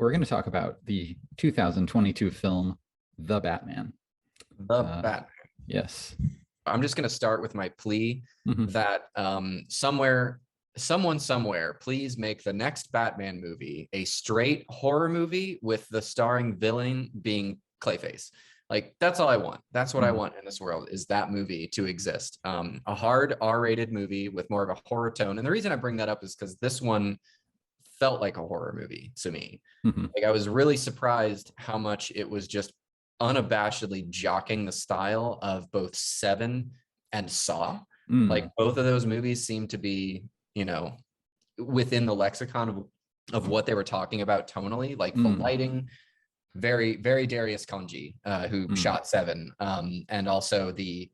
we're going to talk about the 2022 film, The Batman. The Batman. Yes. I'm just going to start with my plea that someone somewhere, please make the next Batman movie a straight horror movie with the starring villain being Clayface. Like, that's all I want. That's what I want in this world, is that movie to exist. A hard R-rated movie with more of a horror tone. And the reason I bring that up is because this one felt like a horror movie to me. Like, I was really surprised how much it was just unabashedly jockeying the style of both Seven and Saw. Like, both of those movies seem to be, within the lexicon of what they were talking about tonally. Like, the lighting, very, very Darius Kanji, who shot Seven, and also the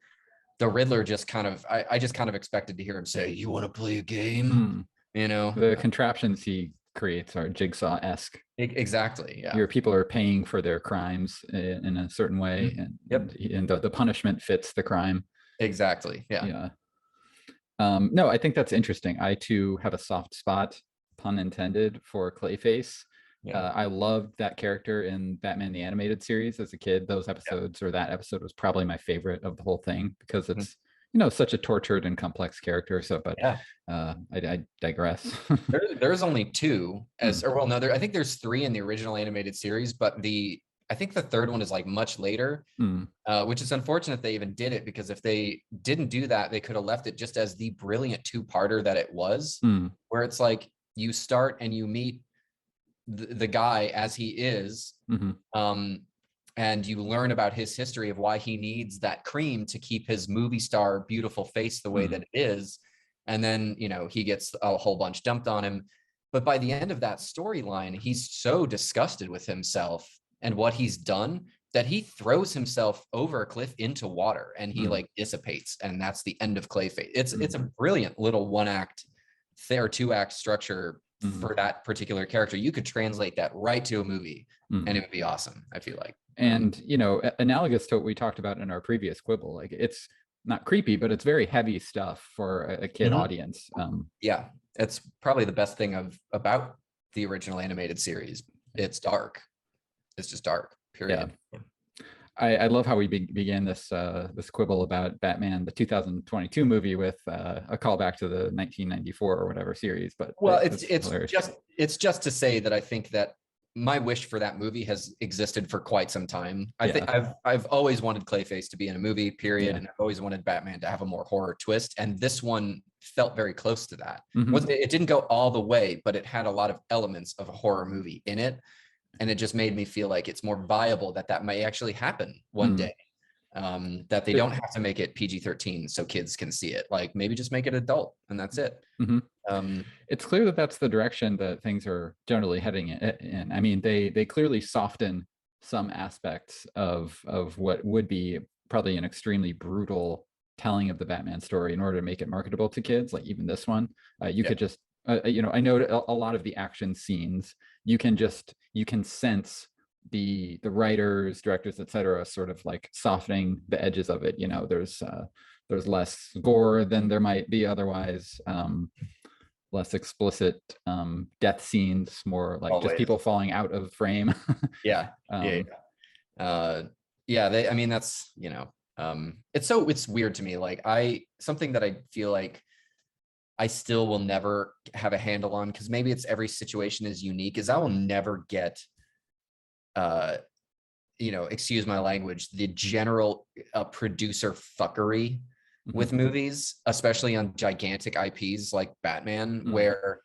Riddler. Just kind of, I just kind of expected to hear him say, "You want to play a game?" The contraptions he creates are Jigsaw-esque. Exactly. Yeah. Your people are paying for their crimes in a certain way, and the punishment fits the crime. Exactly. Yeah. Yeah. No, I think that's interesting. I too have a soft spot, pun intended, for Clayface. Yeah. I loved that character in Batman the Animated Series as a kid. Those episodes, or that episode, was probably my favorite of the whole thing, because it's such a tortured and complex character. So, but I digress. There's only two, I think there's three in the original animated series, but I think the third one is like much later, which is unfortunate they even did it, because if they didn't do that, they could have left it just as the brilliant two-parter that it was, where it's like you start and you meet the guy as he is, and you learn about his history of why he needs that cream to keep his movie star beautiful face the way that it is. And then, he gets a whole bunch dumped on him. But by the end of that storyline, he's so disgusted with himself and what he's done that he throws himself over a cliff into water, and he like dissipates. And that's the end of Clayface. It's a brilliant little one-act or two-act structure for that particular character. You could translate that right to a movie and it would be awesome, I feel like. And, analogous to what we talked about in our previous Quibble, like, it's not creepy, but it's very heavy stuff for a kid audience. Yeah, it's probably the best thing about the original animated series. It's dark. It's just dark, period. Yeah. I love how we began this Quibble about Batman, the 2022 movie, with a callback to the 1994 or whatever series. But it's just to say that I think that my wish for that movie has existed for quite some time. I think I've always wanted Clayface to be in a movie, period, and I've always wanted Batman to have a more horror twist. And this one felt very close to that. It didn't go all the way, but it had a lot of elements of a horror movie in it. And it just made me feel like it's more viable that may actually happen one day. That they don't have to make it PG-13 so kids can see it. Like, maybe just make it adult and that's it. It's clear that that's the direction that things are generally heading in. I mean, they clearly soften some aspects of what would be probably an extremely brutal telling of the Batman story in order to make it marketable to kids. Like, even this one, you could just I know a lot of the action scenes, you can sense the writers, directors, etc., sort of like softening the edges of it. There's less gore than there might be otherwise, less explicit death scenes, more like just people falling out of frame. That's it's weird to me. Like, something that I feel like I still will never have a handle on, because maybe it's every situation is unique, is I will never get, excuse my language, the general producer fuckery with movies, especially on gigantic IPs like Batman, where,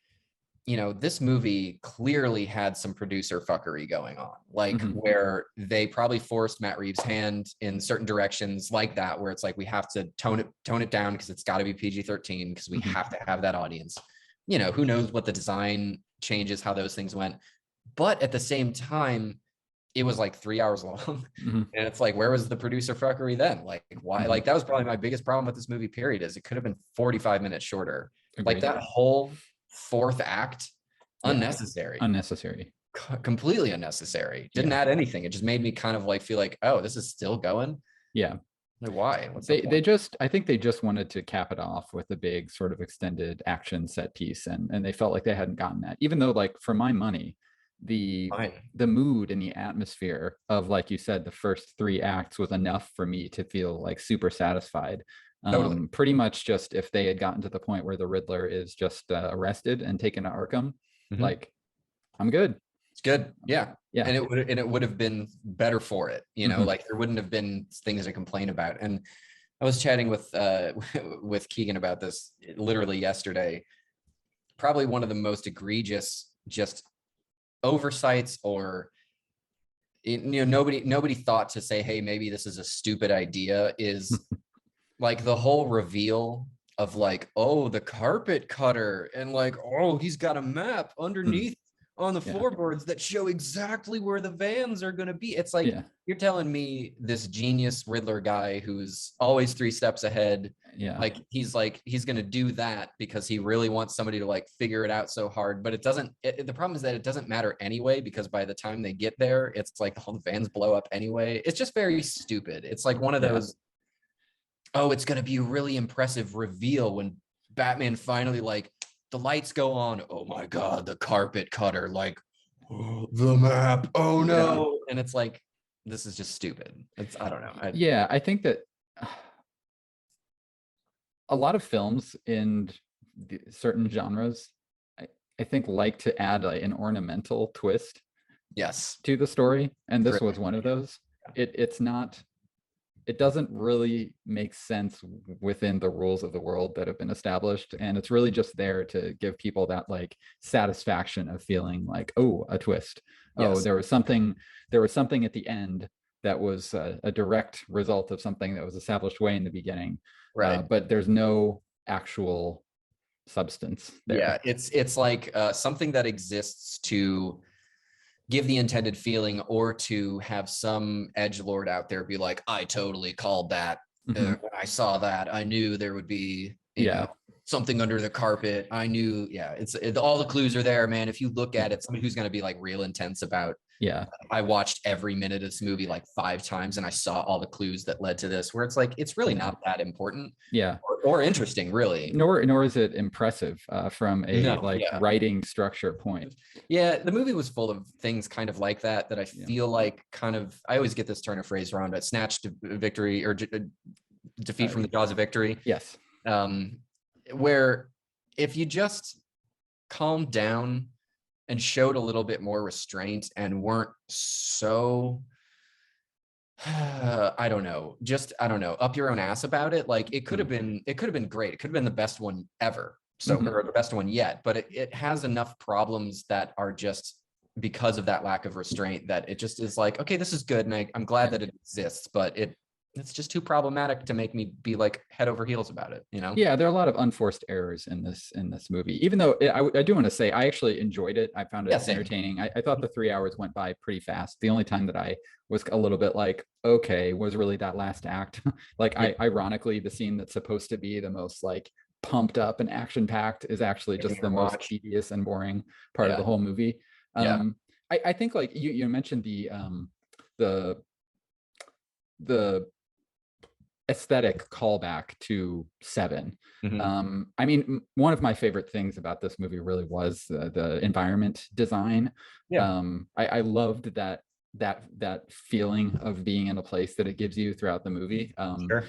this movie clearly had some producer fuckery going on, like where they probably forced Matt Reeves' hand in certain directions like that, where it's like, we have to tone it down because it's got to be PG-13 because we have to have that audience. Who knows what the design changes, how those things went. But at the same time, it was like 3 hours long. And it's like, where was the producer fuckery then? Like, why? Like, that was probably my biggest problem with this movie, period, is it could have been 45 minutes shorter. Agreed. Like, that whole fourth act, unnecessary, completely unnecessary. Didn't add anything. It just made me kind of like feel like, oh, this is still going. Like, why? I think they just wanted to cap it off with a big sort of extended action set piece, and they felt like they hadn't gotten that, even though, like, for my money, the Fine. the mood and the atmosphere of, like you said, the first three acts was enough for me to feel like super satisfied. Totally. Pretty much just if they had gotten to the point where the Riddler is just arrested and taken to Arkham, Mhm. like I'm good. It's good. Yeah. Yeah. And it would have been better for it, you know, Mhm. like there wouldn't have been things to complain about. And I was chatting with with Keegan about this literally yesterday. Probably one of the most egregious just oversights, or nobody thought to say, hey, maybe this is a stupid idea, is like the whole reveal of like, oh, the carpet cutter, and like, oh, he's got a map underneath on the Yeah. floorboards that show exactly where the vans are going to be. It's like, Yeah. you're telling me this genius Riddler guy who's always 3 steps ahead, Yeah. like he's going to do that because he really wants somebody to like figure it out so hard. But it doesn't, the problem is that it doesn't matter anyway, because by the time they get there, it's like all the vans blow up anyway. It's just very stupid. It's like one of those, oh, it's going to be a really impressive reveal when Batman finally, like, the lights go on. Oh my God, the carpet cutter, like, oh, the map. Oh no. And it's like, this is just stupid. I don't know. I think that a lot of films in certain genres, I think, like to add an ornamental twist to the story. And this was one of those. It doesn't really make sense within the rules of the world that have been established. And it's really just there to give people that like satisfaction of feeling like, oh, a twist. Oh, there was something at the end that was a direct result of something that was established way in the beginning. Right. But there's no actual substance there. Yeah, it's like something that exists to give the intended feeling, or to have some edgelord out there be like, I totally called that. When I saw that, I knew there would be, you know, something under the carpet. I knew, all the clues are there, man. If you look at it, somebody who's going to be like real intense about, I watched every minute of this movie like 5 times and I saw all the clues that led to this, where it's like, it's really not that important. Or interesting, really. Nor is it impressive from a writing structure point. Yeah, the movie was full of things kind of like that I feel like kind of, I always get this turn of phrase wrong, but snatched victory or defeat from the jaws of victory. Yes. Where if you just calmed down and showed a little bit more restraint and weren't so I don't know, up your own ass about it, like it could have been great. It could have been the best one ever. So, or the best one yet, but it has enough problems that are just because of that lack of restraint, that it just is like, okay, this is good. And I'm glad that it exists, but it's just too problematic to make me be like head over heels about it, you know? Yeah, there are a lot of unforced errors in this movie, even though I do want to say I actually enjoyed it. I found it entertaining. I thought the 3 hours went by pretty fast. The only time that I was a little bit like, okay, was really that last act. Like, ironically, the scene that's supposed to be the most like pumped up and action packed is actually just the most tedious and boring part of the whole movie. I think like you mentioned the aesthetic callback to Seven. I mean, one of my favorite things about this movie really was the environment design. I loved that feeling of being in a place that it gives you throughout the movie.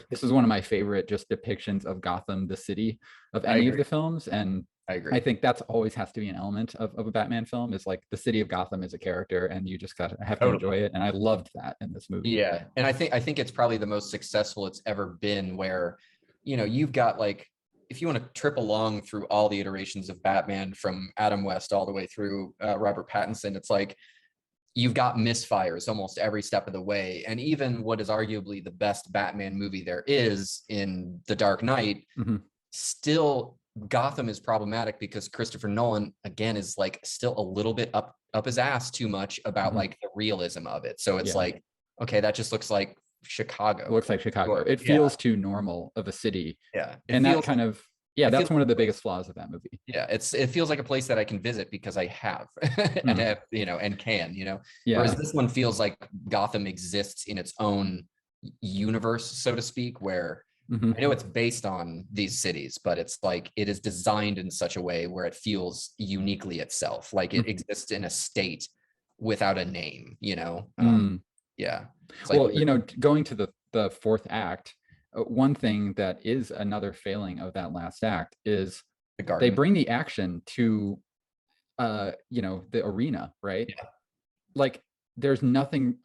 This is one of my favorite just depictions of Gotham, the city, of any of the films. And I agree. I think that's always has to be an element of a Batman film, is like the city of Gotham is a character and you just gotta have to enjoy it. And I loved that in this movie. Yeah. And I think it's probably the most successful it's ever been, where, you know, you've got like, if you want to trip along through all the iterations of Batman from Adam West all the way through Robert Pattinson, it's like you've got misfires almost every step of the way. And even what is arguably the best Batman movie there is in The Dark Knight, still Gotham is problematic because Christopher Nolan, again, is like still a little bit up his ass too much about like the realism of it. So it's like, okay, that just looks like Chicago. It looks like Chicago. It feels too normal of a city. And that kind of, that's one of the biggest flaws of that movie. It feels like a place that I can visit because I have and have, you know, and can, you know. Whereas this one feels like Gotham exists in its own universe, so to speak, where I know it's based on these cities, but it's like it is designed in such a way where it feels uniquely itself, like it exists in a state without a name, you know? Yeah. It's like, well, you know, going to the fourth act, one thing that is another failing of that last act is the they garden. bring the action to you know, the arena, right? Yeah. Like there's nothing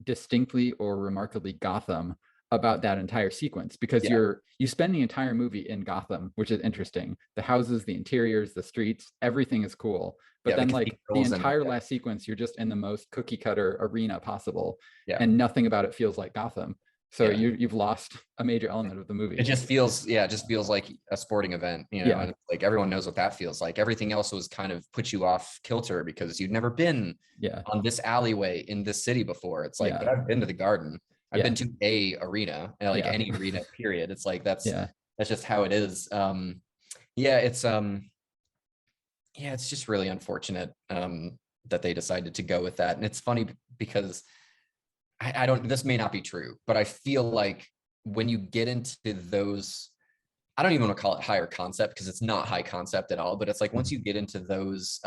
distinctly or remarkably Gotham about that entire sequence, because Yeah. you spend the entire movie in Gotham, which is interesting. The houses, the interiors, the streets, everything is cool. But Yeah, then because like the entire last sequence, you're just in the most cookie cutter arena possible, yeah. and nothing about it feels like Gotham. So Yeah. you've lost a major element of the movie. It just feels, yeah, it just feels like a sporting event, you know, Yeah. and it's like everyone knows what that feels like. Everything else was kind of put you off kilter because you'd never been on this alleyway in this city before. It's like, but I've been to the garden. I've been to a arena, like any arena, period. It's like that's just how it is. Yeah, it's just really unfortunate that they decided to go with that. And it's funny because I don't, this may not be true, but I feel like when you get into those, I don't even want to call it higher concept because it's not high concept at all, but it's like once you get into those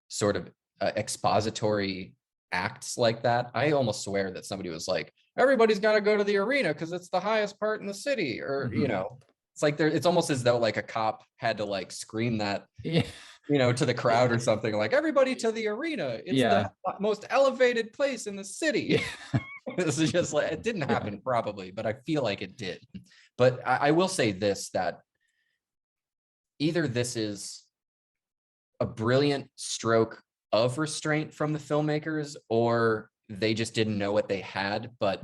sort of expository acts like that, I almost swear that somebody was like, everybody's got to go to the arena because it's the highest part in the city, or you know, it's like it's almost as though like a cop had to like scream that, you know, to the crowd or something, like everybody to the arena. It's the most elevated place in the city. This is just like, it didn't happen probably, but I feel like it did. But I will say this, that either this is a brilliant stroke of restraint from the filmmakers, or they just didn't know what they had. But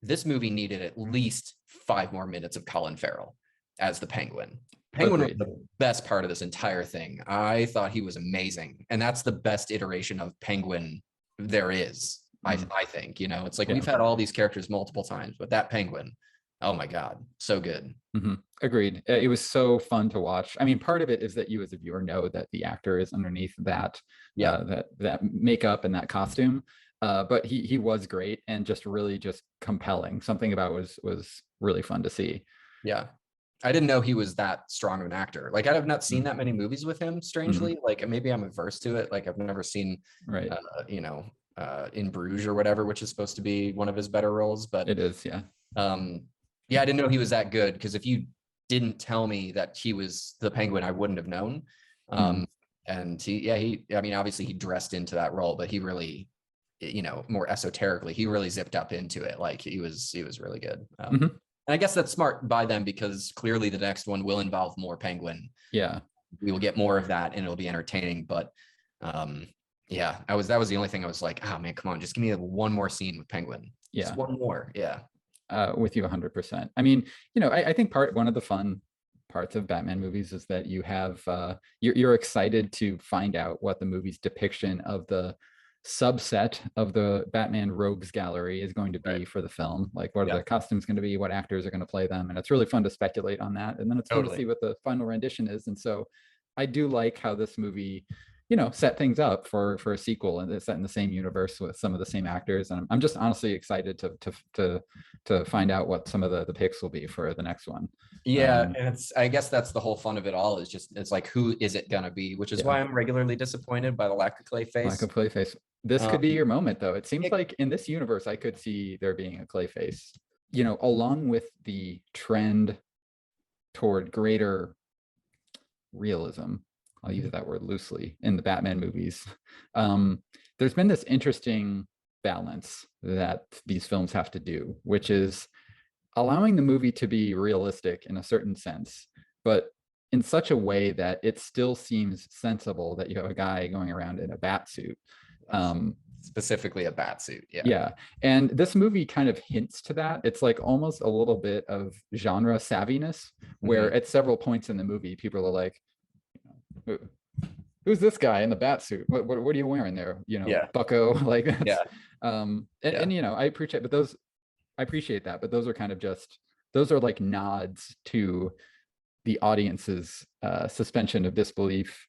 this movie needed at least 5 more minutes of Colin Farrell as the Penguin. Penguin was the best part of this entire thing. I thought he was amazing. And that's the best iteration of Penguin there is. I think, you know, it's like we've had all these characters multiple times, but that Penguin, oh my God, so good. Agreed. It was so fun to watch. I mean, part of it is that you as a viewer know that the actor is underneath that that makeup and that costume. But he was great and just really just compelling. Something about was really fun to see. Yeah. I didn't know he was that strong of an actor. Like I have not seen that many movies with him, strangely. Like maybe I'm averse to it. Like I've never seen, you know, In Bruges or whatever, which is supposed to be one of his better roles, but it is. I didn't know he was that good, because if you didn't tell me that he was the Penguin, I wouldn't have known. And he I mean, obviously he dressed into that role, but he really, you know, more esoterically, he really zipped up into it. Like he was really good. And I guess that's smart by them, because clearly the next one will involve more Penguin. We will get more of that and it'll be entertaining. But that was the only thing I was like, oh man, come on, just give me one more scene with Penguin. Just one more. With you 100%. I mean, you know, I think one of the fun parts of Batman movies is that you have you're excited to find out what the movie's depiction of the subset of the Batman rogues gallery is going to be for the film. Like, what are the costumes going to be? What actors are going to play them? And it's really fun to speculate on that. And then it's fun to see what the final rendition is. And so I do like how this movie, you know, set things up for a sequel, and it's set in the same universe with some of the same actors. And I'm just honestly excited to find out what some of the picks will be for the next one. And I guess that's the whole fun of it all, is just, it's like, who is it gonna be? Which is why I'm regularly disappointed by the lack of Clayface. This could be your moment, though. It seems like in this universe, I could see there being a Clayface, you know, along with the trend toward greater realism. I'll use that word loosely in the Batman movies. There's been this interesting balance that these films have to do, which is allowing the movie to be realistic in a certain sense, but in such a way that it still seems sensible that you have a guy going around in a bat suit. Specifically a bat suit. And this movie kind of hints to that. It's like almost a little bit of genre savviness, where at several points in the movie, people are like, who's this guy in the bat suit? What are you wearing there? You know, bucko, like that's, and you know, I appreciate that, but those are kind of those are like nods to the audience's suspension of disbelief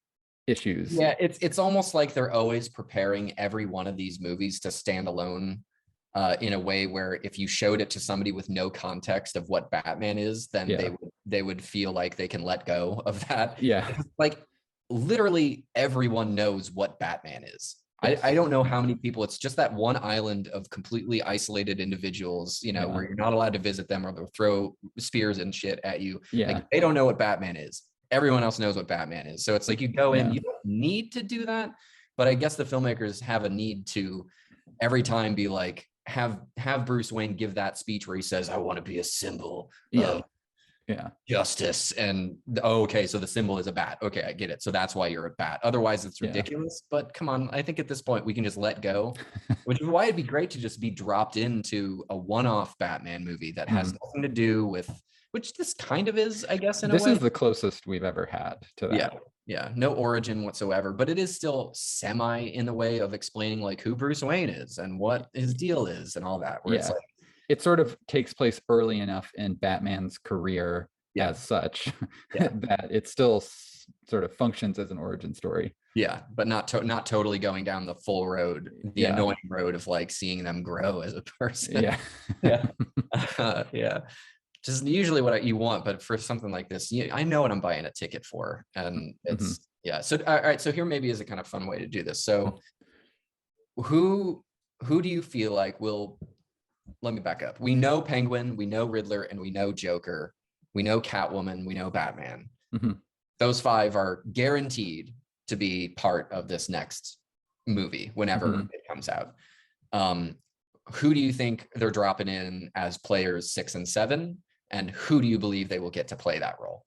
issues. It's almost like they're always preparing every one of these movies to stand alone in a way where if you showed it to somebody with no context of what Batman is, then they would feel like they can let go of that. Like literally everyone knows what Batman is. I don't know how many people. It's just that one island of completely isolated individuals, you know, where you're not allowed to visit them, or they'll throw spears and shit at you. Yeah. Like, they don't know what Batman is. Everyone else knows what Batman is. So it's like, you go in, you don't need to do that. But I guess the filmmakers have a need to every time be like, have Bruce Wayne give that speech where he says, I want to be a symbol of justice. And okay, so the symbol is a bat. Okay, I get it. So that's why you're a bat. Otherwise it's ridiculous. But come on, I think at this point we can just let go, which is why it'd be great to just be dropped into a one-off Batman movie that has nothing to do with, which this kind of is, I guess, in a way. This is the closest we've ever had to that. Yeah, no origin whatsoever, but it is still semi in the way of explaining like who Bruce Wayne is and what his deal is and all that, where it's like, it sort of takes place early enough in Batman's career as such that it still sort of functions as an origin story. Yeah, but not totally going down the full road, the annoying road of like seeing them grow as a person. Yeah. Just usually what you want, but for something like this, I know what I'm buying a ticket for, and it's So all right, so here maybe is a kind of fun way to do this. So, who do you feel like will? Let me back up. We know Penguin, we know Riddler, and we know Joker. We know Catwoman, we know Batman. Those 5 are guaranteed to be part of this next movie whenever it comes out. Who do you think they're dropping in as players 6 and 7? And who do you believe they will get to play that role?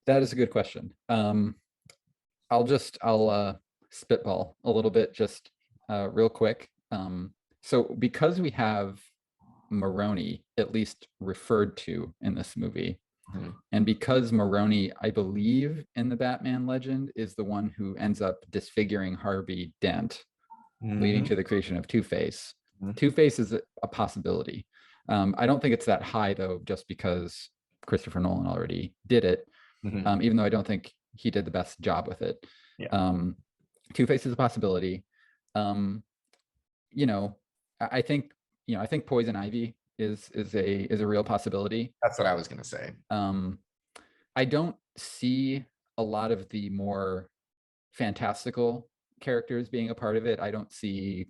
That is a good question. I'll spitball a little bit, just real quick. So because we have Maroni at least referred to in this movie, and because Maroni, I believe in the Batman legend, is the one who ends up disfiguring Harvey Dent, leading to the creation of Two-Face. Two-Face is a possibility. I don't think it's that high though, just because Christopher Nolan already did it, even though I don't think he did the best job with it. Two-Face is a possibility. I think Poison Ivy is a real possibility. That's what I was gonna say. I don't see a lot of the more fantastical characters being a part of it. I don't see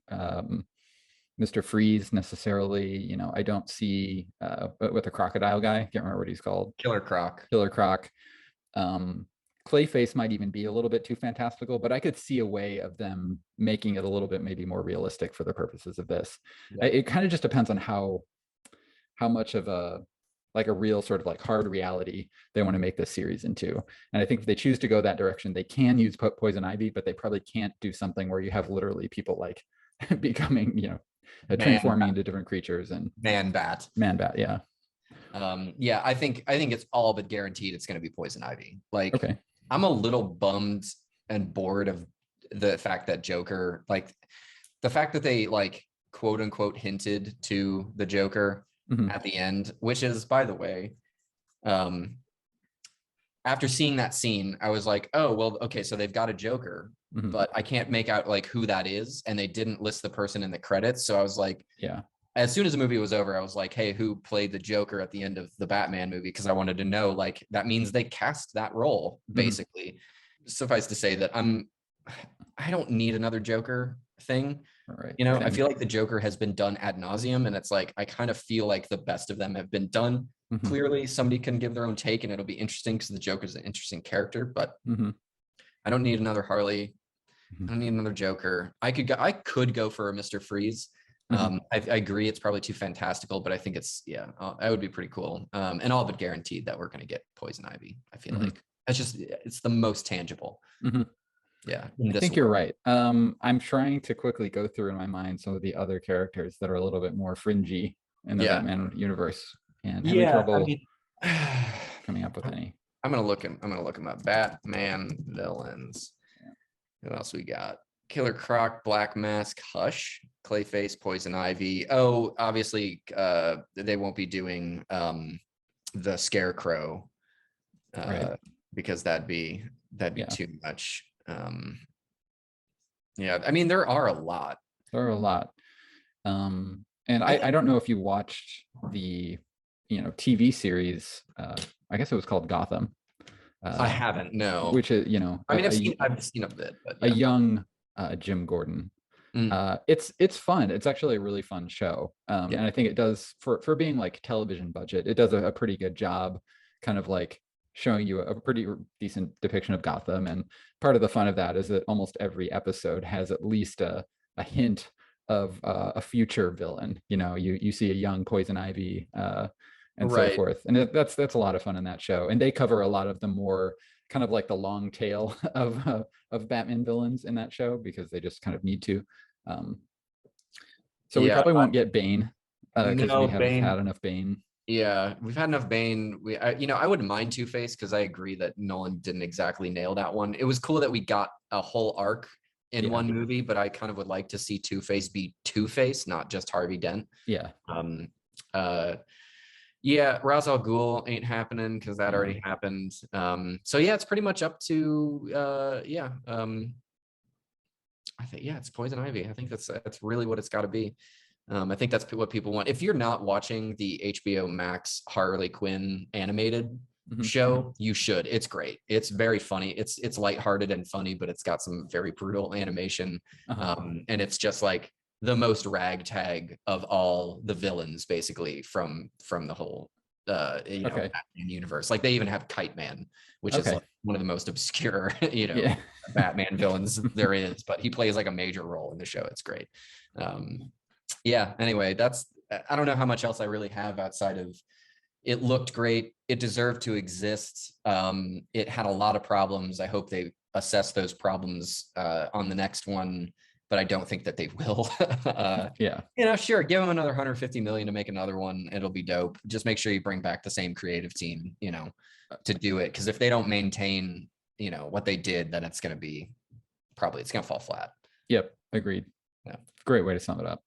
Mr. Freeze necessarily. I don't see with the crocodile guy. I can't remember what he's called. Killer Croc. Clayface might even be a little bit too fantastical, but I could see a way of them making it a little bit maybe more realistic for the purposes of this. It kind of just depends on how much of a real sort of like hard reality they want to make this series into. And I think if they choose to go that direction, they can use Poison Ivy, but they probably can't do something where you have literally people like becoming, transforming into different creatures and Man-Bat. Yeah. I think it's all but guaranteed it's going to be Poison Ivy. Like, I'm a little bummed and bored of the fact that Joker, like the fact that they like quote unquote hinted to the Joker at the end, which is, by the way, after seeing that scene, I was like, oh, well, okay, so they've got a Joker, but I can't make out like who that is. And they didn't list the person in the credits. So I was like, as soon as the movie was over, I was like, hey, who played the Joker at the end of the Batman movie? Because I wanted to know, like, that means they cast that role, basically. Suffice to say that I don't need another Joker thing. I feel like the Joker has been done ad nauseum, and it's like, I kind of feel like the best of them have been done. Clearly, somebody can give their own take, and it'll be interesting because the Joker's an interesting character, but I don't need another Harley. I don't need another Joker. I could go for a Mr. Freeze. I agree it's probably too fantastical, but I think it's that would be pretty cool. And all but guaranteed that we're going to get Poison Ivy. I feel like it's the most tangible. I think you're right. I'm trying to quickly go through in my mind some of the other characters that are a little bit more fringy in the Batman universe, and having trouble coming up with any. I'm gonna look them up. Batman villains. Who else we got? Killer Croc, Black Mask, Hush, Clayface, Poison Ivy. Oh, obviously, they won't be doing the Scarecrow because that'd be too much. I mean, there are a lot. And I don't know if you watched the TV series. I guess it was called Gotham. I haven't, no. Which is, I mean, I've seen a bit, but a young Jim Gordon. Mm. It's fun. It's actually a really fun show, Yeah. and I think it does for being like television budget. It does a pretty good job, kind of like showing you a pretty decent depiction of Gotham. And part of the fun of that is that almost every episode has at least a hint of a future villain. You know, you see a young Poison Ivy, and so Right. forth. And that's a lot of fun in that show. And they cover a lot of the more kind of like the long tail of Batman villains in that show because they just kind of need to. Um, so we Yeah. probably won't get Bane because we No, have had Bane. enough Bane. Yeah, we've had enough Bane. I wouldn't mind Two-Face because I agree that Nolan didn't exactly nail that one. It was cool that we got a whole arc in Yeah, one movie, but I kind of would like to see Two-Face be Two-Face, not just Harvey Dent. yeah, Um, uh, yeah, Ra's al Ghul ain't happening because that no, already happened. So yeah, it's pretty much up to I think yeah, it's Poison Ivy. I think that's really what it's got to be. I think that's what people want. If you're not watching the HBO Max Harley Quinn animated mhm, show, you should. It's great. It's very funny. It's lighthearted and funny, but it's got some very brutal animation. uh-huh. And it's just like the most ragtag of all the villains, basically from the whole Okay, Batman universe. Like they even have Kite Man, which is okay, like one of the most obscure yeah, Batman villains there is, but he plays like a major role in the show. It's great. Yeah, anyway, I don't know how much else I really have outside of it looked great. It deserved to exist. It had a lot of problems. I hope they assess those problems on the next one, but I don't think that they will. yeah, Sure, give them another 150 million to make another one. It'll be dope. Just make sure you bring back the same creative team, to do it. Because if they don't maintain, what they did, then it's going to fall flat. yep, agreed. Yeah. Great way to sum it up.